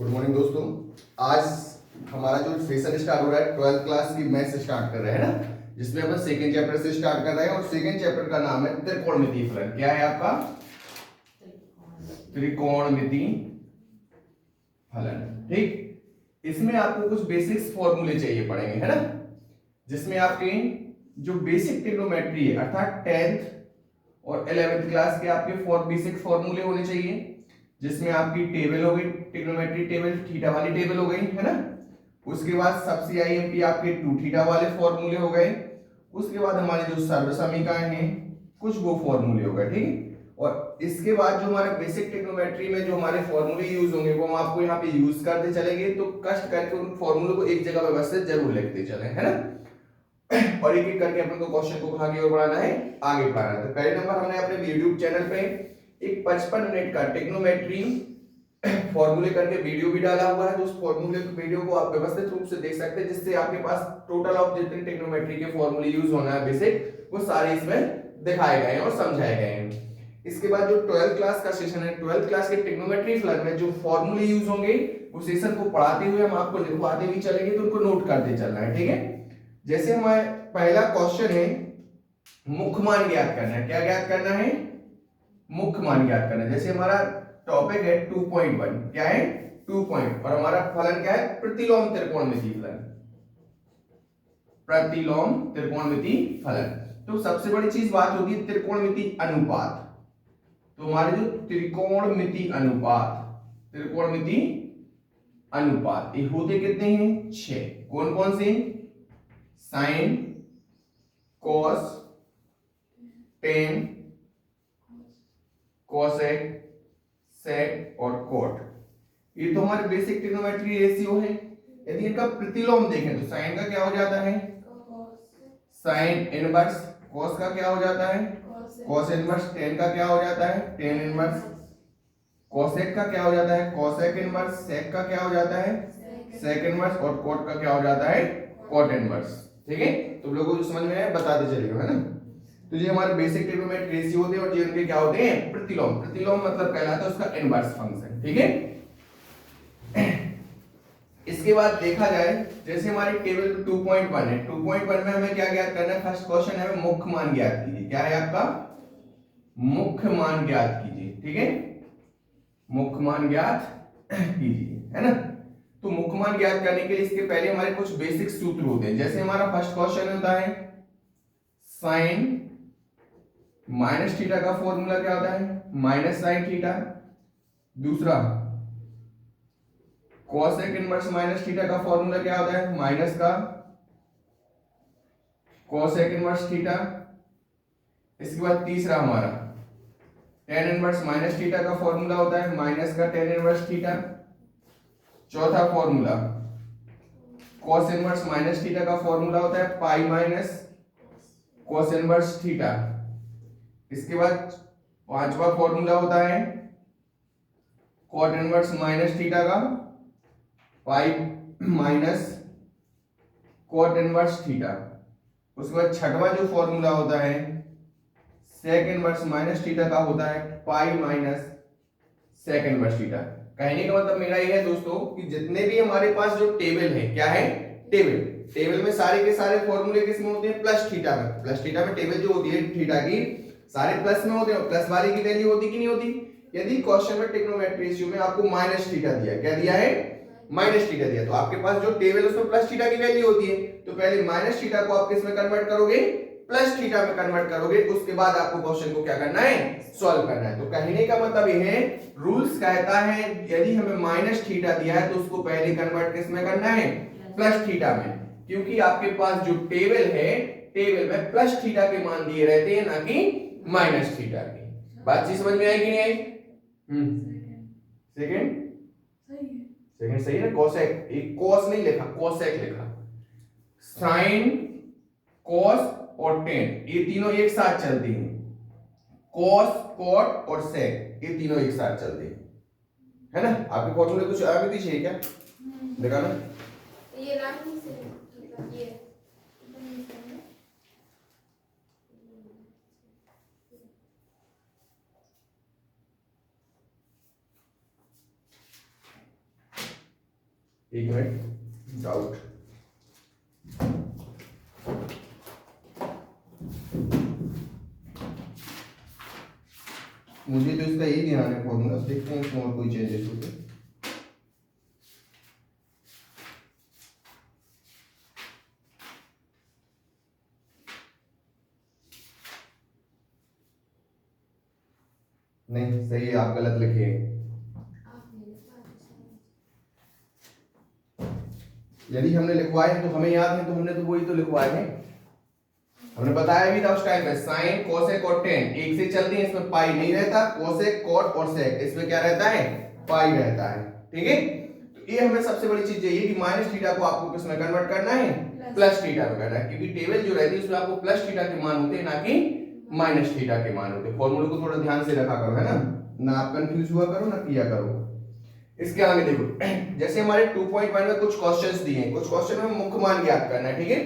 Good morning दोस्तों। आज हमारा जो सेशन स्टार्ट हो रहा है 12th क्लास की मैथ्स स्टार्ट कर रहे हैं ना, जिसमें अपन सेकंड चैप्टर से स्टार्ट कर रहे हैं और सेकंड चैप्टर का नाम है त्रिकोणमितीय फलन। क्या है आपका? त्रिकोणमितीय फलन। ठीक, इसमें आपको कुछ बेसिक्स फॉर्मूले चाहिए पड़ेंगे, है ना, जिसमें आपके जो बेसिक ट्रिग्नोमेट्री है अर्थात 10th और 11th क्लास के आपके बेसिक फॉर्मूले होने चाहिए, जिसमें आपकी टेबल हो गई, ट्रिग्नोमेट्री टेबल, थीटा वाली टेबल हो गई, है ना। उसके बाद सब CIMP आपके 2 थीटा वाले फॉर्मूले हो गए। उसके बाद हमारे जो सर्व समीकरण हैं कुछ वो फॉर्मूले हो गए। ठीक है, और इसके बाद जो हमारे बेसिक ट्रिग्नोमेट्री में जो हमारे फॉर्मूले यूज होंगे वो हम आपको यहाँ पे यूज करते चलेंगे, तो कष्ट करके उन फॉर्मूलों को एक जगह व्यवस्थित जरूर लिखते चले, है ना। और एक एक करके अपन को क्वेश्चन को कहाँ की ओर बढ़ाना है, आगे बढ़ाना है। तो पहले नंबर हमने अपने यूट्यूब चैनल पे एक 55 मिनट का ट्रिग्नोमेट्री फॉर्मूले करके वीडियो भी डाला हुआ है, तो उस फॉर्मूले वीडियो को आप व्यवस्थित रूप से देख सकते हैं, जिससे आपके पास टोटल ऑफ जितने ट्रिग्नोमेट्री के फॉर्मूले यूज होना है बेसिक, वो सारे इसमें दिखाए गए हैं और समझाए गए हैं। इसके बाद जो 12th क्लास का सेशन है, 12th क्लास के ट्रिग्नोमेट्री फलन में जो फॉर्मूले यूज होंगे वो सेशन को पढ़ाते हुए हम आपको लिखवाते भी चलेंगे, तो उनको नोट करते चलना है। ठीक है, जैसे हमारा पहला क्वेश्चन है मुख्य मान ज्ञात करना है। क्या ज्ञात करना है? मुख्य मान ज्ञात करना है। जैसे हमारा टॉपिक है 2.1, क्या है 2 पॉइंट, और हमारा फलन क्या है? प्रतिलोम त्रिकोणमितीय फलन। प्रतिलोम त्रिकोणमितीय फलन। तो सबसे बड़ी चीज बात होती है त्रिकोणमितीय अनुपात। तो हमारे जो त्रिकोणमितीय अनुपात, त्रिकोणमितीय अनुपात ये होते कितने हैं? 6। कौन कौन से? साइन, कॉस, टेन, कोसेक, सेक और कोट। ये तो हमारे बेसिक ट्रिग्नोमेट्री रेशियो है। यदि इनका प्रतिलोम देखें तो साइन का क्या हो जाता है? Sine inverse. कॉस का क्या हो जाता है? Cos inverse. टेन का क्या हो जाता है? Tan inverse. कोसेक का क्या हो जाता है? Cosec inverse. सेक का क्या हो जाता है? Sec inverse. और कोट का क्या हो जाता है? Cot inverse. ठीक है, तो लोगों को समझ में आया बताते चलिए, है ना। तो ये हमारे बेसिक ट्रिग्नोमेट्री रेशियो होते हैं और ये उनके क्या होते हैं? प्रतिलोम। प्रतिलोम मतलब कहलाता है उसका इनवर्स फंक्शन। ठीक है, इसके बाद देखा जाए जैसे हमारी टेबल 2.1 है, 2.1 में हमें क्या ज्ञात करना है? फर्स्ट क्वेश्चन है मुख्य मान ज्ञात कीजिए। क्या है आपका? मुख्य मान ज्ञात कीजिए। ठीक है, मुख्य मान ज्ञात कीजिए, है ना। तो मुख्य मान ज्ञात करने के लिए इसके पहले हमारे कुछ बेसिक सूत्र होते हैं। जैसे हमारा फर्स्ट क्वेश्चन होता है साइन माइनस थीटा का फॉर्मूला क्या होता है? Minus sine theta. दूसरा कोसेक इनवर्स माइनस थीटा का फॉर्मूला क्या होता है? माइनस का कोसेक इनवर्स थीटा। इसके बाद तीसरा हमारा टेन इनवर्स माइनस थीटा का फॉर्मूला होता है माइनस का टेन इनवर्स थीटा। चौथा formula cos inverse minus theta का फॉर्मूला होता है pi minus cos inverse theta. इसके बाद पांचवा फॉर्मूला होता है cot इनवर्स माइनस थीटा का pi minus cot inverse theta. उसके बाद छठवां जो फॉर्मूला होता है sec इनवर्स माइनस थीटा का होता है pi minus sec inverse theta. कहने का मतलब मेरा ये है दोस्तों कि जितने भी हमारे पास जो टेबल है, क्या है? टेबल। टेबल में सारे के सारे फॉर्मूले किस में होते हैं? प्लस थीटा में। प्लस थीटा में टेबल जो होती है थीटा की सारे प्लस में होते हैं, प्लस वाले की वैल्यू होती कि नहीं होती? यदि क्वेश्चन में ट्रिग्नोमेट्री रेशियो में आपको माइनस थीटा दिया, क्या दिया है? माइनस थीटा दिया, तो आपके पास जो टेबल उसमें प्लस थीटा की वैल्यू होती है, तो पहले माइनस थीटा को आप किस में कन्वर्ट करोगे? प्लस थीटा में कन्वर्ट करोगे। उसके बाद आपको क्वेश्चन को क्या करना है? सॉल्व करना है। तो कहने का मतलब ये है, रूल्स कहता है यदि हमें माइनस थीटा दिया है तो उसको पहले कन्वर्ट किस में करना है? प्लस थीटा में, क्योंकि आपके पास जो टेबल है टेबल में प्लस थीटा के मान दिए रहते हैं, ना कि माइनस थीटा के। बात चीज समझ में आई कि नहीं आई? सेकंड सेकंड सही है ना। कोसेक, एक कॉस नहीं लिखा, कोसेक लिखा। साइन, कॉस और टेन ये तीनों एक साथ चलती हैं। कॉस, कॉट और सेक ये तीनों एक साथ चलते हैं, है ना। आपके फॉर्मूले कुछ आगे पीछे है क्या? दिखाना। ये रानी से ये एक मिनट, डाउट। मुझे तो इसका यही ध्यान है फॉर्मूला, देखते हैं इसमें और कोई चेंजेस होते। नहीं सही है, आप गलत लिखे हैं। यदि हमने लिखवाए हैं तो हमें याद है, तो हमने तो वही तो लिखवाए हैं। हमने बताया भी था उस टाइम पे, साइन कोसेक और टेन एक से चलती है, इसमें पाई नहीं रहता, कोसेक कॉट और सेक इसमें क्या रहता है, पाई रहता है। ठीक है, तो ये हमें सबसे बड़ी चीज ये कि माइनस थीटा को आपको किसमें कन्वर्ट करना है, प्लस थीटा में करना है, क्योंकि टेबल जो रहती है उसमें आपको प्लस थीटा के मान होते हैं, ना कि माइनस थीटा के मान होते हैं। फॉर्मूले को थोड़ा ध्यान से रखा करो, है ना आप कंफ्यूज हुआ करो, ना किया करो। इसके आगे देखो, जैसे हमारे 2.1 में कुछ क्वेश्चंस दिए हैं, कुछ क्वेश्चन में मुख्य मान ज्ञात करना है। ठीक है,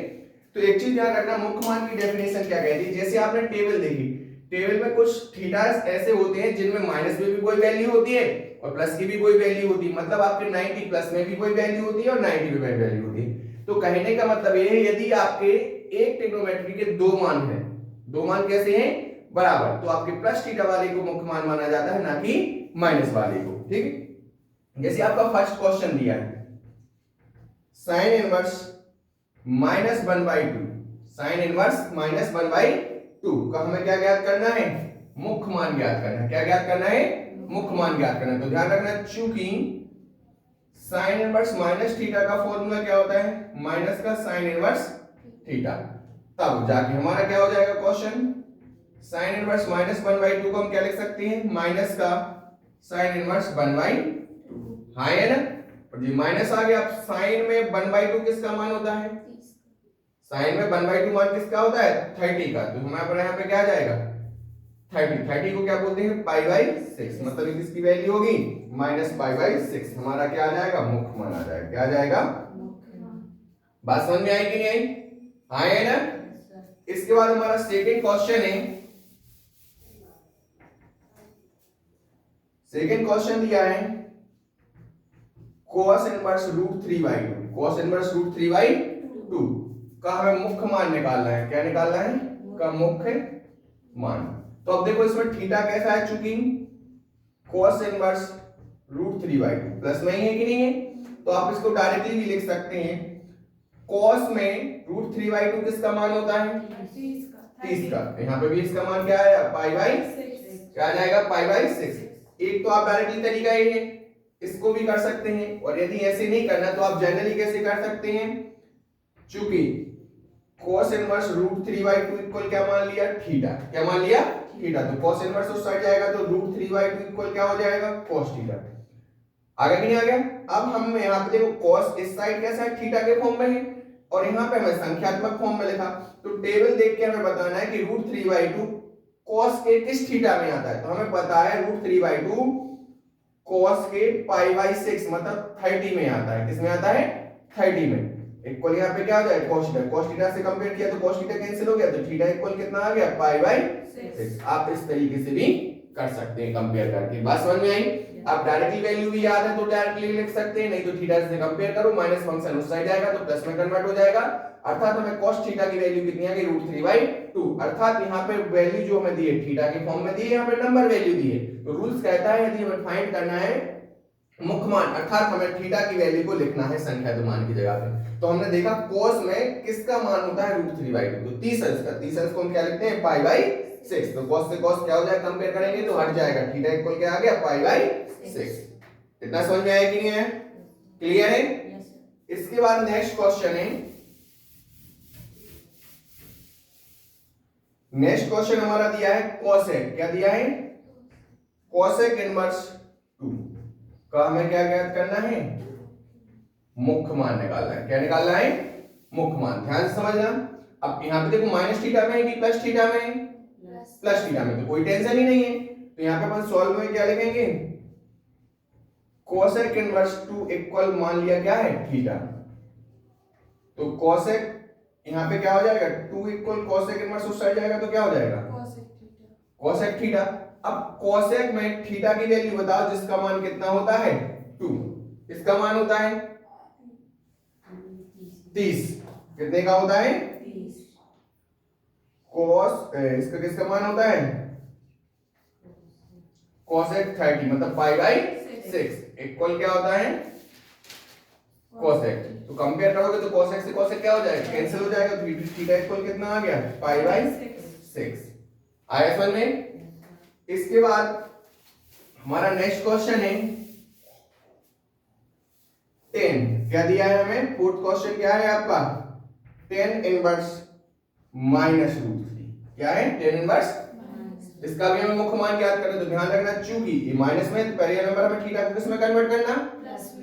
तो एक चीज ध्यान रखना, मुख्य मान की डेफिनेशन क्या कहती है। जैसे आपने टेबल देखी, टेबल में कुछ थीटास ऐसे होते हैं जिनमें माइनस में भी कोई वैल्यू होती है और प्लस की भी कोई वैल्यू होती है, मतलब आपके 90 प्लस में भी कोई वैल्यू होती है और 90 में भी वैल्यू होती है। तो कहने का मतलब ये है, यदि आपके एक ट्रिग्नोमेट्री के दो मान हैं, दो मान कैसे हैं, बराबर, तो आपके प्लस थीटा वाले को मुख्य मान माना जाता है, ना कि माइनस वाले को। ठीक है, जैसे आपका फर्स्ट क्वेश्चन दिया है, साइन इनवर्स -1/2, साइन इनवर्स -1/2 का हमें क्या ज्ञात करना है, मुख्य मान ज्ञात करना है। क्या ज्ञात करना है, मुख्य मान ज्ञात करना है। तो ध्यान रखना, चूंकि साइन इनवर्स माइनस थीटा का फॉर्मूला क्या होता है, माइनस का साइन इनवर्स थीटा, तब जाके हमारा क्या हो जाएगा क्वेश्चन, साइन इनवर्स -1/2 को हम क्या लिख सकते हैं, माइनस का साइन इनवर्स 1/2। हाँ है ना, और ये माइनस आ गया। अब साइन में 1/2 किसका मान होता है, साइन में 1/2 मान किसका होता है, 30 का। तो हमारे पर यहाँ पे क्या आ जाएगा, 30 को क्या बोलते हैं, π/6, मतलब किसकी वैल्यू होगी, -π/6। हमारा क्या आ जाएगा, मुख्य मान आ जाएगा। क्या आ जाएगा, बात समझ में आई कि नहीं आई, हाँ है ना। इसके बाद हमारा सेकंड क्वेश्चन है, सेकंड क्वेश्चन दिया है cos इनवर्स √3/2, cos इनवर्स √3/2 का हमें मुख्य मान निकालना है। क्या निकालना है, का मुख्य मान। तो अब देखो इसमें थीटा कैसा है, चूंकि cos इनवर्स √3/2 प्लस में ही है कि नहीं है, तो आप इसको डायरेक्टली भी लिख सकते हैं। cos में √3/2 किसका मान होता है, 30 का। यहाँ पे भी इसका मान क्या है, π/6, क्या आ जाएगा, π/6। एक तो आप डायरेक्टली तरीका ये है, इसको भी कर सकते हैं, और यदि ऐसे नहीं करना तो आप जनरली कैसे कर सकते हैं, चूंकि cos इनवर्स √3/2 इक्वल क्या मान लिया, थीटा। क्या मान लिया, थीटा। तो cos इनवर्स उस साइड जाएगा तो √3/2 इक्वल क्या हो जाएगा, cos थीटा। आगे कि नहीं आ गया। अब हम यहाँ पे देखो cos इस साइड कैसा है, थीटा के फॉर्म में है, और यहाँ पे हमें संख्यात्मक फॉर्म में लिखा। तो टेबल देख के हमें बताना है कि √3/2 cos के किस थीटा में आता है। तो हमें पता है √3/2 cos के π/6 मतलब 30 में आता है। किसमें आता है, 30 में। इक्वल यहाँ पे क्या हो जाएगा, cos थीटा। cos थीटा से कंपेयर किया तो cos थीटा कैंसिल हो गया, तो थीटा इक्वल कितना आ गया, π/6। आप इस तरीके से भी कर सकते हैं कंपेयर करके। बात समझ में आई। आप डायरेक्टली वैल्यू भी याद है तो डायरेक्टली लिख सकते हैं, नहीं तो थीटा से कंपेयर करो, माइनस फंक्शन उस साइड जाएगा तो प्लस में कन्वर्ट हो जाएगा। अर्थात हमें cos थीटा की वैल्यू कितनी आ गई, √3/2। अर्थात यहाँ पे वैल्यू जो हमें दी है थीटा के फॉर्म में दी है, यहाँ पे नंबर वैल्यू दी है। तो रूल्स कहता है यदि हमें फाइंड करना है मुख्य मान, अर्थात हमें थीटा की वैल्यू को लिखना है संख्या दो मान की जगह पे। तो हमने देखा cos में किसका मान होता है, √3/2। तो 30 अंश का, 30 अंश को हम क्या लिखते हैं, π/6। तो cos से cos क्या हो जाएगा, कंपेयर करेंगे तो हट जाएगा, थीटा इक्वल क्या आ गया, π/6। इतना समझ में आया कि नहीं है, क्लियर है। इसके बाद नेक्स्ट क्वेश्चन है, नेक्स्ट क्वेश्चन हमारा दिया है कोसेक। क्या दिया है, कोसेक इनवर्स 2 का हमें क्या ज्ञात करना है, मुख्य मान निकालना है। क्या निकालना है, मुख्य मान। ध्यान से समझना। अब यहाँ पे देखो माइनस थीटा में है कि प्लस थीटा में है, प्लस थीटा में, तो कोई टेंशन ही नहीं है। तो यहाँ पे अपन सॉल्व में क्या लिखेंगे, कोसेक इनवर्स 2 इक्वल मान लिया क्या है, थीटा। तो कोसेक यहाँ पे क्या हो जाएगा, 2 इक्वल कोसेक इनवर्स उस साइड जाएगा तो क्या हो जाएगा, कोसेक थीटा। अब कोसेक में थीटा की वैल्यू बताओ जिसका मान कितना होता है, 2। इसका मान होता है 30 कितने का होता है? cos इसका किसका मान होता है? cosec 30 मतलब पाई बाई 6 इक्वल क्या होता है? cosec। तो कंपेयर करोगे तो cosec से cosec क्या हो जाएगा? कैंसिल हो जाएगा। तो थीटा इक्वल कितना आ गया? Pi by 6। आया समझ में? इसके बाद हमारा नेक्स्ट क्वेश्चन है 10। क्या दिया है हमें? फोर्थ क्वेश्चन क्या है आपका? tan inverse minus root 3। क्या है? tan inverse. इसका भी हमें मुख्य मान याद करना, तो ध्यान रखना चूंकि ये माइनस में तो पहले नंबर हमें थीटा को किसमें कन्वर्ट करना?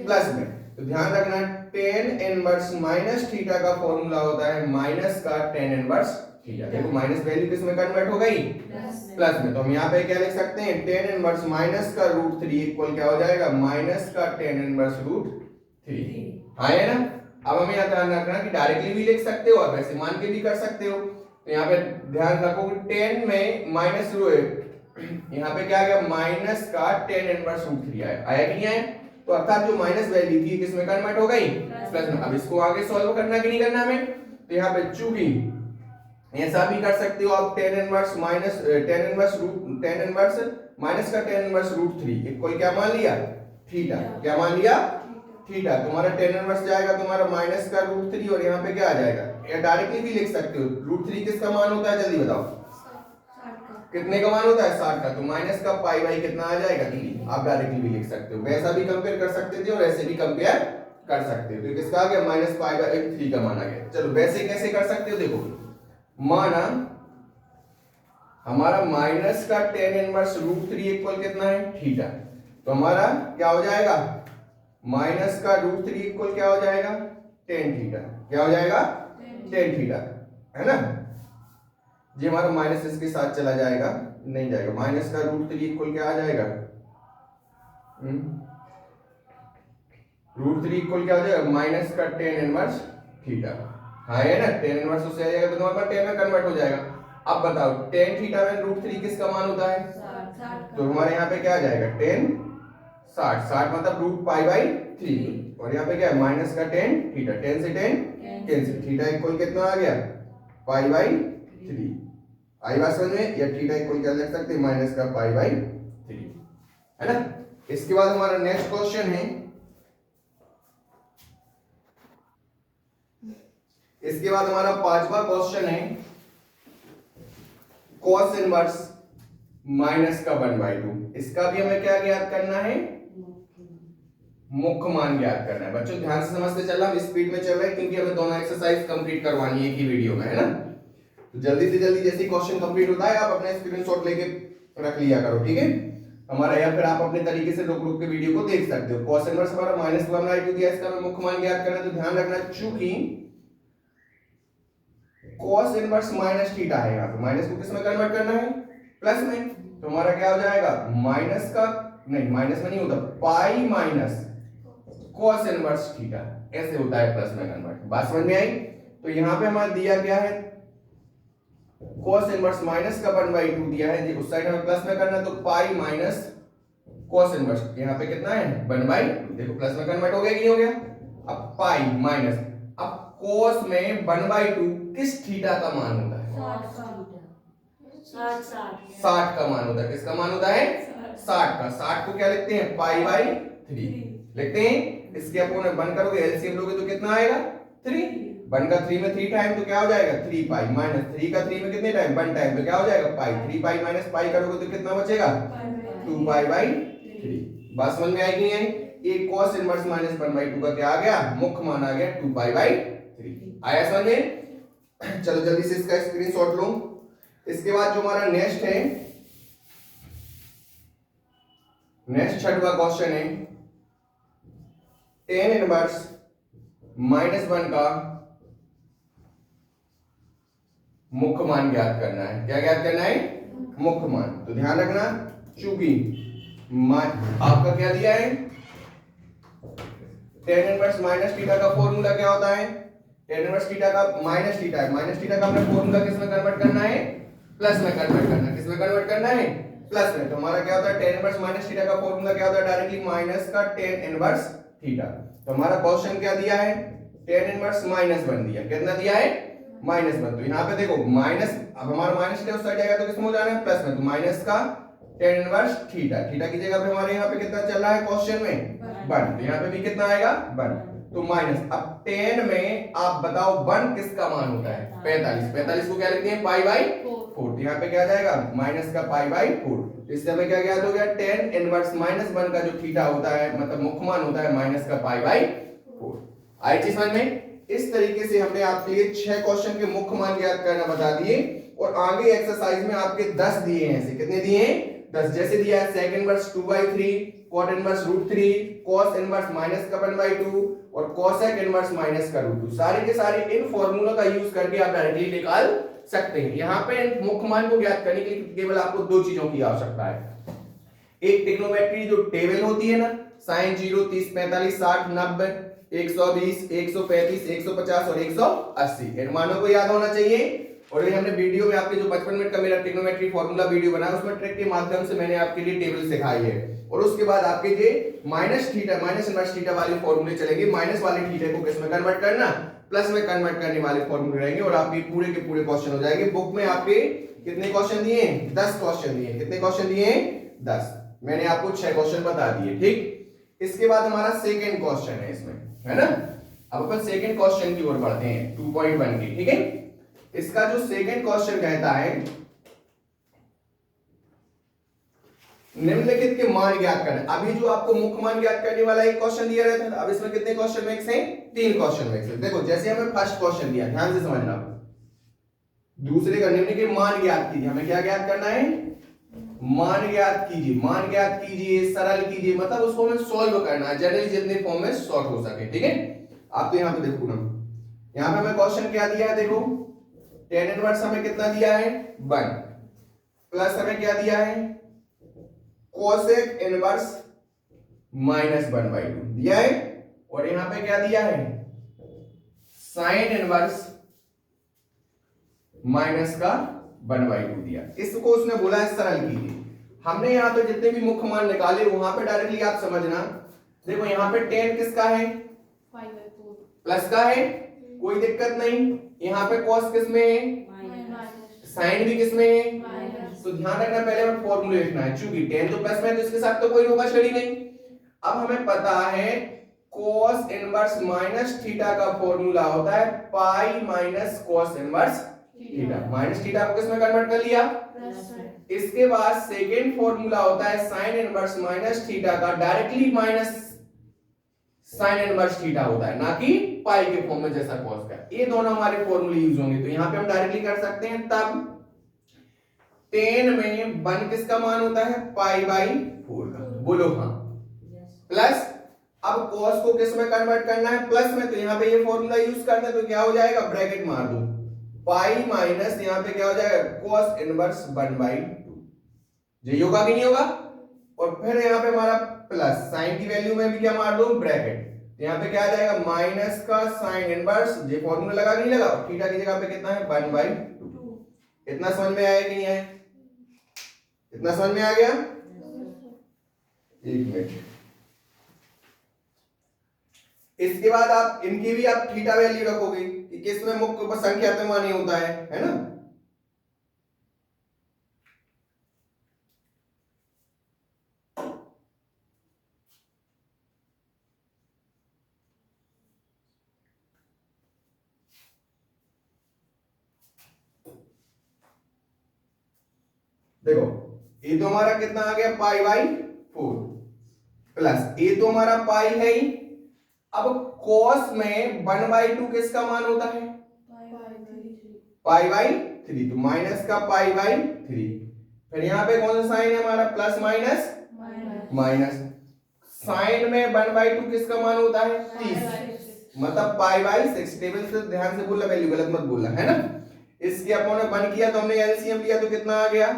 प्लस में। तो ध्यान रखना tan इनवर्स माइनस थीटा का फॉर्मूला होता है माइनस का tan इनवर्स थीटा। देखो माइनस वैल्यू किसमें कन्वर्ट हो गई? प्लस में। तो हम यहाँ पे क्या लिख सकते हैं? tan इनवर्स माइनस का रूट 3 इक्वल क्या हो जाएगा? माइनस का tan इनवर्स रूट 3। हाँ है ना? अब हमें यहाँ ध्यान रखना कि डायरेक्टली भी लिख सकते हो और वैसे मान के भी कर सकते हो। तो यहाँ पे ध्यान रखो कि 10 में माइनस रो है, यहाँ पे क्या आ गया? माइनस का tan इनवर्स रूट 3 आया। आया कि नहीं आया? तो अर्थात जो माइनस वैल्यू थी किसमें कन्वर्ट हो गई? प्लस में। अब इसको आगे सॉल्व करना कि नहीं करना हमें? तो यहाँ पे चूंकि ऐसा भी कर सकते हो आप tan inverse minus tan inverse root tan inverse minus का tan इनवर्स रूट 3 इक्वल क्या मान लिया? थीटा। क्या मान लिया? थीटा। तुम्हारा tan इनवर्स जाएगा तुम्हारा माइनस का रूट 3 और यहाँ पे क्या आ जाएगा? या डायरेक्टली भी लिख सकते हो। रूट 3 किसका मान होता है? जल्दी बताओ कितने का मान होता है? 60 का। तो माइनस का पाई बाई कितना आ जाएगा? 3। आप डायरेक्टली भी लिख सकते हो, वैसा भी कंपेयर कर सकते थे और ऐसे भी कंपेयर कर सकते हो। तो किसका आ गया? माइनस पाई बाई 3 का मान आ गया। चलो वैसे कैसे कर सकते हो? देखो माना हमारा माइनस का tan इनवर्स रूट 3 इक्वल कितना है? थीटा। तो हमारा क्या हो जाएगा? माइनस का रूट 3 इक्वल क्या हो जाएगा? tan theta. क्या हो जाएगा? tan थीटा, है ना? ये हमारा माइनस इसके साथ चला जाएगा, नहीं जाएगा। माइनस का रूट 3 इक्वल क्या आ जाएगा? रूट 3 इक्वल क्या हो जाएगा? माइनस का tan इनवर्स थीटा। हाँ है ना? tan इनवर्स उससे आ जाएगा तो नॉर्मल tan में कन्वर्ट हो जाएगा। अब बताओ tan थीटा में रूट 3 किसका मान होता है? 60। तो हमारे यहाँ पे क्या आ जाएगा? tan 60। 60 मतलब रूट पाई बाई 3 और यहाँ पे क्या है? माइनस का tan थीटा। tan से tan कैंसिल। थीटा इक्वल कितना आ गया? Pi by 3। आई बात समझ में? या थीटा इक्वल क्या लिख सकते हैं? माइनस का पाई बाई 3, है ना? इसके बाद हमारा नेक्स्ट क्वेश्चन है, इसके बाद हमारा पांचवा क्वेश्चन है cos इनवर्स माइनस का 1/2। इसका भी हमें क्या ज्ञात करना है? मुख्य मान ज्ञात करना है। बच्चों ध्यान से समझते चलना, हम स्पीड में चल रहे हैं क्योंकि हमें दोनों एक्सरसाइज कंप्लीट करवानी है एक ही वीडियो में, है ना? तो जल्दी से जल्दी जैसे क्वेश्चन कंप्लीट होता है आप अपना स्क्रीनशॉट लेके रख लिया करो, ठीक है? हमारा या फिर आप अपने तरीके से रुक रुक के वीडियो को देख सकते हो। cos इनवर्स हमारा -1/2 दिया, इसका हमें मुख्य मान ज्ञात करना है। तो ध्यान रखना चूंकि cos इनवर्स माइनस थीटा है, यहाँ पे माइनस को किस में कन्वर्ट करना है? प्लस में। तो हमारा क्या हो जाएगा? माइनस का नहीं, माइनस में नहीं होता, pi minus cos inverse theta ऐसे होता है प्लस में कन्वर्ट। बात समझ में आई? तो यहाँ पे हमारा दिया क्या है? cos इनवर्स माइनस का 1/2 दिया है जी, उस साइड हमें प्लस में करना है तो पाई माइनस cos इनवर्स। यहाँ पे कितना है? 1/2। देखो प्लस में कन्वर्ट हो गया कि नहीं हो गया? अब पाई माइनस, अब cos में 1/2 किस थीटा का मान होता है? 60 का मान होता है। किसका मान होता है? 60 का। 60 को क्या लिखते हैं? पाई बाई 3 लिखते हैं। इसके अपोन में 1 करोगे, एलसीएम लोगे तो कितना आएगा? 3। 1 का 3 में 3 टाइम तो क्या हो जाएगा? 3 पाई माइनस 3 का 3 में कितने टाइम? 1 टाइम तो क्या हो जाएगा? पाई। 3 पाई माइनस पाई करोगे तो कितना बचेगा? 2 पाई बाई 3। बात समझ में आई कि नहीं आई? एक cos इनवर्स माइनस 1/2 का क्या आ गया? मुख्य मान आ गया 2 पाई बाई 3। आया समझ में? चलो जल्दी से इसका स्क्रीनशॉट लो। इसके बाद जो हमारा नेक्स्ट है, नेक्स्ट छठवां क्वेश्चन है tan इनवर्स -1 का मुख्य मान ज्ञात करना है। क्या ज्ञात करना है? मुख्य मान। तो ध्यान रखना चूंकि आपका क्या दिया है? tan इनवर्स माइनस थीटा का फॉर्मूला क्या होता है? tan इनवर्स थीटा का माइनस थीटा है, माइनस थीटा का हमने फॉर्मूला किस में कन्वर्ट करना है? प्लस में कन्वर्ट करना है। किस में कन्वर्ट करना है? प्लस में। तो हमारा क्या होता है? tan इनवर्स माइनस थीटा का फॉर्मूला क्या होता है? डायरेक्टली माइनस का tan इनवर्स थीटा। तो हमारा क्वेश्चन क्या दिया है? टेन इनवर्स -1 दिया। कितना दिया है? -1। तो यहाँ पे देखो माइनस, अब हमारा माइनस उस साइड जाएगा तो किसमें हो जाना है? प्लस में। तो माइनस का टेन इनवर्स थीटा, थीटा की जगह पे हमारे यहाँ पे कितना चल रहा है क्वेश्चन में? 1। तो यहाँ पे भी कितना आएगा? 1। तो माइनस, अब 10 में आप बताओ 1 किसका मान होता है? 45। 45 को क्या लिखते हैं? Pi by 4। तो यहाँ पे क्या जाएगा? माइनस का पाई बाई 4। इससे हमें क्या ज्ञात हो गया? टेन इनवर्स -1 का जो थीटा होता है, मतलब मुख्य मान होता है, माइनस का पाई बाई 4। आई चीज समझ में? इस तरीके से हमने आपके लिए 6 क्वेश्चन के मुख्य मान ज्ञात करना बता दिए, और आगे एक्सरसाइज में आपके 10 दिए हैं। ऐसे कितने दिए हैं? 10। जैसे दिया है sec inverse 2/3, cot inverse √3, cos inverse minus का 1/2 और कोसेक इनवर्स माइनस का √2। सारे के सारे इन फॉर्मूला का यूज करके आप डायरेक्टली निकाल सकते हैं। यहाँ पे मुख्य मान को ज्ञात करने के लिए केवल आपको 2 चीजों की आवश्यकता है। एक ट्रिग्नोमेट्री जो टेबल होती है ना, sin 0, 30, 45, 60, 90, 120, 135, 150 और 180, इन मानों को याद होना चाहिए। और ये हमने वीडियो में आपके जो 55 मिनट का मेरा ट्रिग्नोमेट्री फॉर्मूला वीडियो बनाया, उसमें ट्रिक के माध्यम से मैंने आपके लिए टेबल सिखाई है। और उसके बाद आपके जे minus theta, minus inverse theta वाले फॉर्मूले चलेंगे। माइनस वाले थीटा को किस में कन्वर्ट करना? प्लस में कन्वर्ट करने वाले फॉर्मूले रहेंगे, और आपके पूरे के पूरे क्वेश्चन हो जाएंगे। बुक में आपके कितने क्वेश्चन दिए हैं? 10 क्वेश्चन दिए। कितने क्वेश्चन दिए हैं? 10। मैंने आपको 6 क्वेश्चन बता दिए। ठीक, इसके बाद हमारा सेकंड क्वेश्चन है इसमें, है ना। अब अपन सेकंड क्वेश्चन की ओर बढ़ते हैं 2.1 की। ठीक है, इसका जो सेकंड क्वेश्चन कहता है निम्नलिखित के मान ज्ञात करना। अभी जो आपको मुख्य मान ज्ञात करने वाला एक क्वेश्चन दिया रहता था, अब इसमें कितने क्वेश्चन मैक्स हैं? 3 क्वेश्चन मैक्स हैं। देखो जैसे हमें फर्स्ट क्वेश्चन दिया, ध्यान से समझना, दूसरे का निम्न के मान ज्ञात कीजिए। हमें क्या ज्ञात करना है? मान ज्ञात कीजिए। मान ज्ञात कीजिए, सरल कीजिए, मतलब उसको हमें सॉल्व करना है, जनरली जितने फॉर्म में सॉर्ट हो सके। ठीक है, आप तो यहाँ पे देखो ना, यहाँ पे हमें क्वेश्चन क्या दिया है? देखो टेन इनवर्स हमें कितना दिया है? 1 प्लस हमें क्या दिया है? कोसेक इनवर्स -1/2 दिया है, और यहां पे क्या दिया है? साइन इनवर्स माइनस का 1/2 दिया। इसको उसने बोला है सरल कीजिए। हमने यहां पे जितने भी मुख्य मान निकाले, वहां पे डायरेक्टली आप समझना। देखो यहां पे 10 किसका है? 5/4 प्लस का है, कोई दिक्कत नहीं। यहाँ पे कॉस किस में है? साइन भी किस में है? तो ध्यान रखना, पहले हमें फॉर्मूला लिखना है। चूंकि 10 तो प्लस में है तो इसके साथ तो कोई रोका छड़ी नहीं। अब हमें पता है cos इनवर्स माइनस थीटा का फॉर्मूला होता है pi minus cos inverse theta. Minus theta को किसमें कन्वर्ट कर लिया? इसके बाद सेकेंड फॉर्मूला होता है साइन इनवर्स माइनस थीटा का directly minus sine inverse theta होता है, ना कि पाई के फॉर्म में जैसा cos का। ये दोनों हमारे फॉर्मूले यूज होंगे, तो यहाँ पे हम डायरेक्टली कर सकते हैं। तब 10 में 1 किसका मान होता है? पाई बाई 4 का। बोलो हाँ। प्लस अब cos को किस में कन्वर्ट करना है? प्लस में। तो यहाँ पे ये फॉर्मूला यूज करना है, तो क्या हो जाएगा? ब्रैकेट मार दो, पाई माइनस यहाँ पे क्या हो जाएगा? cos inverse 1/2। ये होगा कि नहीं होगा? और फिर यहाँ पे हमारा प्लस साइन की वैल्यू में भी क्या मार दो? ब्रैकेट। तो यहाँ पे क्या आ जाएगा? माइनस का साइन इनवर्स, ये फॉर्मूला लगा नहीं लगा, और थीटा की जगह पे कितना है? 1/2। इतना समझ में आया कि नहीं आया? इतना समझ में आ गया? एक मिनट। इसके बाद आप इनकी भी आप थीटा वैल्यू रखोगे कि किसमें मुख्य संख्यात्मक नहीं होता है ना। देखो ये तो हमारा कितना आ गया? पाई बाई 4 प्लस ये तो हमारा पाई है ही। अब cos में 1/2 किसका मान होता है? Pi by 3। तो माइनस का पाई बाई 3। फिर यहाँ पे कौन सा साइन है हमारा? Plus minus minus. साइन में 1/2 किसका मान होता है? 30, मतलब पाई बाई 6। टेबल से ध्यान से बोलना, वैल्यू गलत मत बोलना, है ना। इसके अपन ने 1 किया तो हमने एलसीएम लिया, तो कितना आ गया?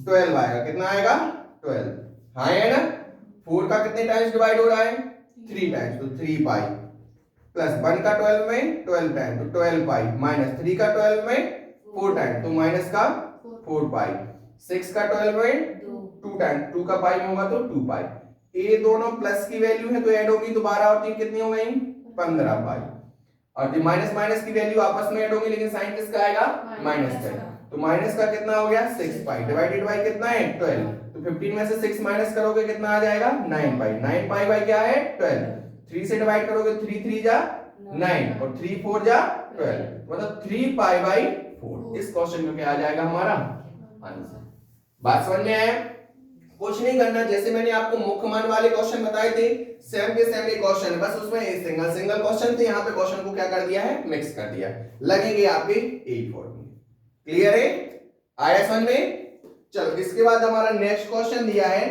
12 आएगा। कितना आएगा? 12। हाँ है ना। 4 का कितने टाइम्स डिवाइड हो रहा है? 3 टाइम्स, तो 3 पाई प्लस 1 का 12 में 12 टाइम, तो 12 पाई माइनस 3 का 12 में 4 टाइम, तो माइनस का 4 पाई। 6 का 12 में 2 टाइम, 2 का पाई में होगा तो 2 पाई। ये दोनों प्लस की वैल्यू है तो ऐड होगी, तो 12 और 3 कितनी हो गई? 15 पाई। और माइनस माइनस की वैल्यू आपस में ऐड होंगी, लेकिन साइन किसका आएगा? माइनस का। तो माइनस का कितना हो गया? 6 पाई डिवाइडेड बाई कितना है? 12। तो 15 में से 6 माइनस करोगे कितना आ जाएगा? 9 पाई। 9 पाई बाई क्या है? 12। 3 से डिवाइड करोगे 3 3 जा 9 और 3 4 जा 12, मतलब 3 पाई बाई 4। इस क्वेश्चन में क्या आ जाएगा हमारा आंसर। बात समझ में आया? कुछ नहीं करना, जैसे मैंने आपको मुख्य मान वाले क्वेश्चन बताए थे, सेम के सेम एक क्वेश्चन है, बस उसमें सिंगल सिंगल क्वेश्चन थे, यहाँ पे क्वेश्चन को क्या कर दिया है? मिक्स कर दिया। लगेंगे आपके 8 फॉर्मूले। क्लियर है? आया समझ में? चलो इसके बाद हमारा नेक्स्ट क्वेश्चन दिया है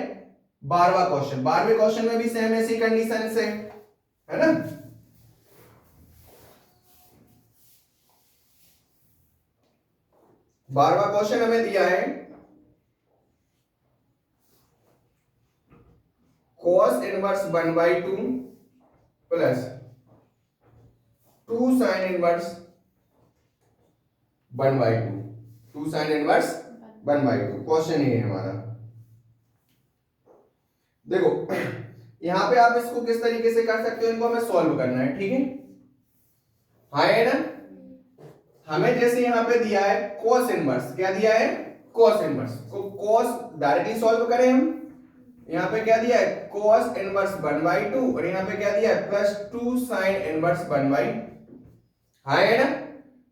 12वां क्वेश्चन। 12वें क्वेश्चन में भी सेम ऐसी कंडीशन से है ना। 12वां क्वेश्चन हमें दिया है cos inverse 1/2 plus 2 sin inverse 1/2। 2 sin inverse 1/2 question ये है हमारा। देखो यहां पे आप इसको किस तरीके से कर सकते हो, इनको हमें सॉल्व करना है, ठीक है? हाँ है ना। हमें जैसे यहां पे दिया है cos इनवर्स, क्या दिया है? cos इनवर्स को cos डायरेक्टली सॉल्व करें हम। यहां पे क्या दिया है? cos इनवर्स 1/2 और यहां पे क्या दिया है? Plus 2 sin inverse 1/2। हाँ है ना।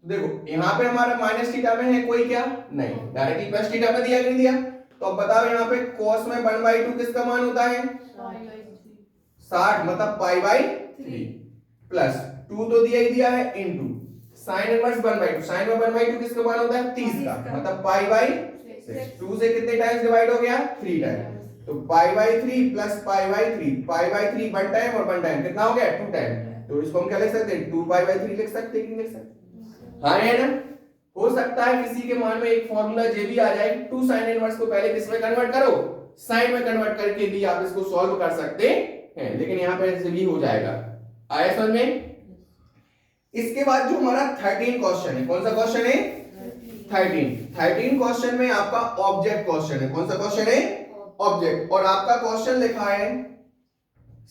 देखो यहां पे हमारा माइनस थीटा में है कोई क्या? नहीं, डायरेक्टली प्लस थीटा में दिया कि नहीं दिया? तो अब बताओ यहां पे cos में 1/2 किसका मान होता है? 60, मतलब पाई बाई 3 प्लस 2 तो दिया ही दिया है इनटू sin इनवर्स 1/2। sin में 1/2 किसका मान होता है? 30 का, मतलब पाई बाई 6। 2 से कितने टाइम्स डिवाइड हो गया? 3 टाइम। तो pi by 3 plus pi by 3, pi by 3 one time और वन टाइम कितना हो गया? 2 टाइम। तो इसको हम क्या लिख सकते हैं? 2 पाई बाई 3 लिख सकते हैं कि नहीं लिख सकते? हाँ है ना। हो सकता है किसी के मान में एक फॉर्मूला जे भी आ जाए, 2 sin इनवर्स को पहले किस में कन्वर्ट करो? साइन में कन्वर्ट करके भी आप इसको सॉल्व कर सकते हैं, लेकिन यहां पे ऐसे भी हो जाएगा। आया समझ में? इसके बाद जो हमारा 13 क्वेश्चन है, कौन सा क्वेश्चन है? 13 क्वेश्चन में आपका ऑब्जेक्ट क्वेश्चन है। कौन सा क्वेश्चन है? ऑब्जेक्ट। और आपका क्वेश्चन लिखा है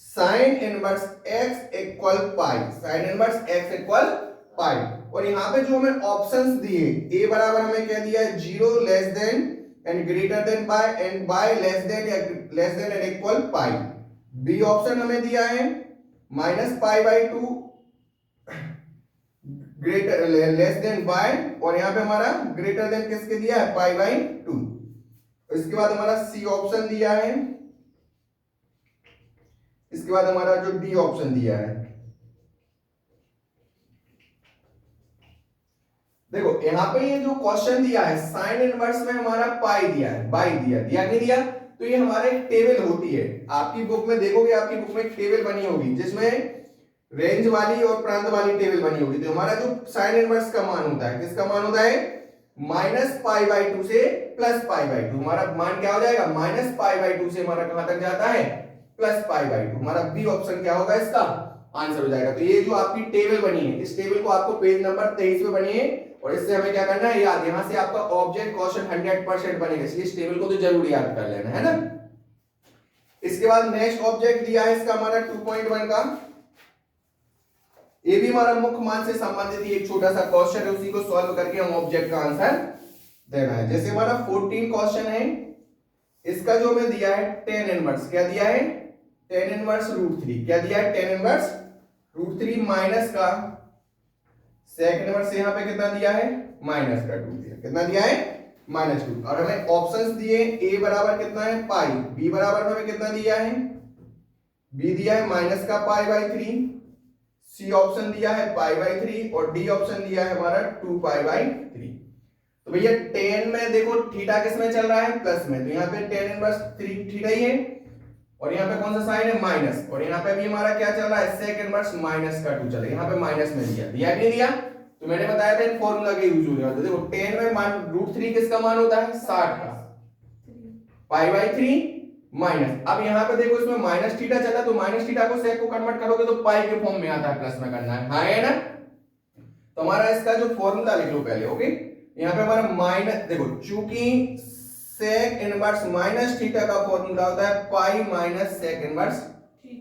sin inverse x equal pi. sin inverse x equal pi. और यहां पे जो हमें ऑप्शंस दिए, a बराबर हमें क्या दिया है? 0 less than and greater than pi and by less than या less than and equal pi. B option हमें दिया है minus pi by 2 greater less than by, और यहां पे हमारा ग्रेटर देन किसके दिया है? Pi by 2। इसके बाद हमारा सी ऑप्शन दिया है, इसके बाद हमारा जो डी ऑप्शन दिया है। देखो यहां पे ये जो क्वेश्चन दिया है साइन इनवर्स में हमारा पाई दिया है, बाई दिया नहीं दिया? तो ये हमारे एक टेबल होती है, आपकी बुक में देखोगे, आपकी बुक में एक टेबल बनी होगी जिसमें रेंज वाली और प्रांत वाली टेबल बनी होगी। तो हमारा जो साइन इनवर्स का मान होता है, किसका मान होता है? माइनस पाई बाई 2 से प्लस पाई बाई 2। हमारा मान क्या हो जाएगा? माइनस पाई बाई 2 से हमारा कहां तक जाता है? Plus pi by 2। हमारा बी ऑप्शन क्या होगा इसका? आंसर हो जाएगा। तो ये जो आपकी टेबल बनी है, इस टेबल को आपको पेज नंबर 23 पे बनी है, और इससे हमें क्या करना है? याद, यहां से आपका ऑब्जेक्ट क्वेश्चन 100% बनेगा, इसलिए इस टेबल को तो जरूर याद कर लेना है ना। इसके बाद नेक्स्ट ऑब्जेक्ट दिया है इसका हमारा 2.1 का, ये भी हमारा मुख्य मान से संबंधित एक छोटा सा क्वेश्चन है, उसी को सॉल्व करके हम ऑब्जेक्ट का आंसर देना है। जैसे हमारा 14 क्वेश्चन है, इसका जो हमें दिया है tan इनवर्स, क्या दिया है? tan inverse √3। क्या दिया है? tan इनवर्स √3 माइनस का sec इनवर्स, यहां पे कितना दिया है? माइनस का 2 दिया। कितना दिया है? -2। और हमें ऑप्शंस दिए, a बराबर कितना है? पाई। b बराबर हमें कितना दिया है? b दिया है माइनस का पाई बाई 3। सी ऑप्शन दिया है पाई बाई 3 और डी ऑप्शन दिया है हमारा 2 पाई बाई 3। तो भैया tan में देखो थीटा किस में चल रहा है? प्लस में, तो यहाँ पे tan इनवर्स 3 थीटा ही है, और यहाँ पे कौन सा साइन है? माइनस, और यहाँ पे भी हमारा क्या चल रहा है? sec इनवर्स माइनस का 2 चल रहा है, यहाँ पे माइनस में दिया कि नहीं दिया? तो मैंने बताया था इन फॉर्मूला के यूज हो गया। तो देखो tan में मान √3 किसका मान होता है? 60 का, पाई बाई 3 माइनस। अब यहाँ पे देखो इसमें माइनस थीटा चला, तो माइनस थीटा को sec को कन्वर्ट करोगे तो पाई के फॉर्म में आता है, प्लस में करना है। हाँ है ना। तो हमारा इसका जो फॉर्मूला लिख लो पहले, ओके। यहाँ पे हमारा माइनस, देखो चूंकि sec इनवर्स माइनस थीटा का फॉर्मूला होता है pi minus sec inverse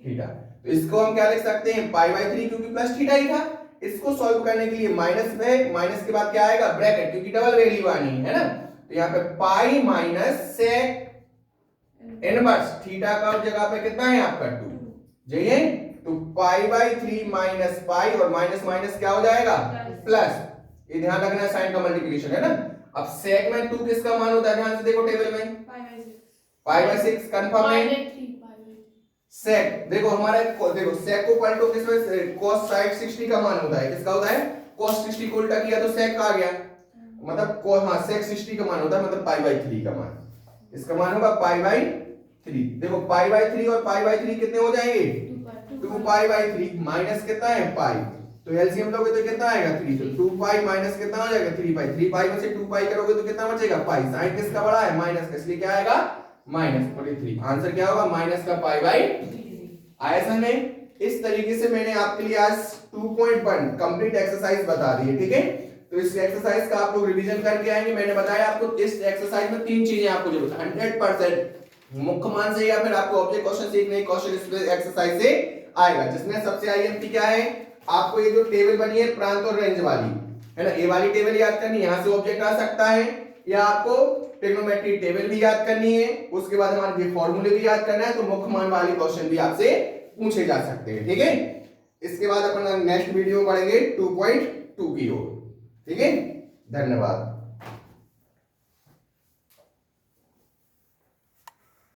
theta. तो इसको हम क्या लिख सकते हैं, पाई बाई 3, क्योंकि प्लस थीटा ही था। इसको सॉल्व करने के लिए माइनस में, माइनस के बाद क्या आएगा, ब्रैकेट, क्योंकि डबल वैल्यू आनी है ना। तो यहाँ पे pi minus sec inverse theta का जगह पे कितना है आपका 2, जाइए। तो पाई बाई 3 माइनस पाई, और माइनस माइनस क्या हो जाएगा, प्लस। ये ध्यान रखना है, साइन का मल्टीप्लिकेशन है ना। अब सेक में 2 किसका मान होता है, ध्यान से देखो टेबल में, पाई बाई 6 कंफर्म है। सेक देखो हमारा, देखो सेक को पलटो किसमें, cos साइड 60 का मान होता है, किसका होता है, cos 60 को उल्टा किया तो सेक का आ गया, मतलब हाँ सेक 60 का मान होता है, मतलब पाई बाई 3 का मान, इसका मान होगा पाई बाई 3। देखो पाई बाई 3 और पाई बाई 3 कितने हो जाएंगे, 2 पाई बाई 3 माइनस कितना है पाई, तो एलसीएम लोगे तो कितना आएगा 3, तो 2 पाई माइनस कितना हो जाएगा 3 पाई, 3 पाई में से 2 पाई करोगे तो कितना बचेगा पाई, साइन किसका बड़ा है माइनस का, इसलिए क्या आएगा -43। आंसर क्या होगा, माइनस का पाई बाई 3। आया समझ में। इस तरीके से मैंने आपके लिए आज 2.1 कंप्लीट एक्सरसाइज बता दी है, ठीक है। तो इस एक्सरसाइज का आप लोग रिवीजन करके आएंगे। मैंने बताया आपको इस एक्सरसाइज में 3 चीजें आपको जरूरत है, 100% मुख्य मान से या फिर आपको ऑब्जेक्ट क्वेश्चन सीखने क्वेश्चन इस एक्सरसाइज से आएगा, जिसमें सबसे आईएमपी क्या है, आपको ये जो टेबल बनी है प्रांत और रेंज वाली है ना, ये वाली टेबल याद करनी, यहां से ऑब्जेक्ट आ सकता है, या आपको ट्रिग्नोमेट्री टेबल भी याद करनी है, उसके बाद हमारे ये फॉर्मूले भी याद करना है, तो मुख्य मान वाली क्वेश्चन भी आपसे पूछे जा सकते हैं, ठीक है। इसके बाद अपन नेक्स्ट वीडियो पढ़ेंगे 2.2 की ओर, ठीक है। धन्यवाद।